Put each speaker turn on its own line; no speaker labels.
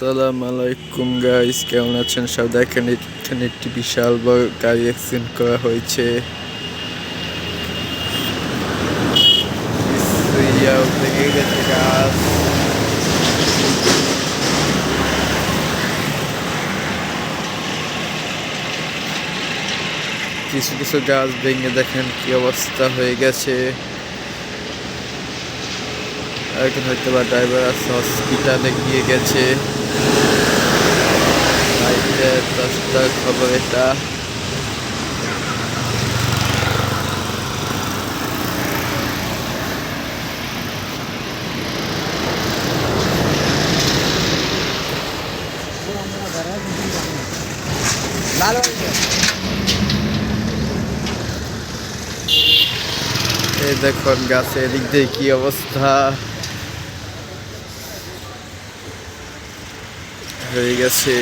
আসসালামু আলাইকুম গাইস, কেমন আছেন সব? দেখেন এখানে একটি বিশাল বড় গাড়ি অ্যাক্সিডেন্ট করা হয়েছে। ভেঙে গেছে গাছ, কিছু কিছু গাছ ভেঙে দেখেন কি অবস্থা হয়ে গেছে। এখন হয়তো বা ড্রাইভার আছে, হসপিটালে গিয়ে গেছে। দশটার খবর এটা। এই দেখুন গাছের এদিক দিয়ে কি অবস্থা হয়ে গেছে।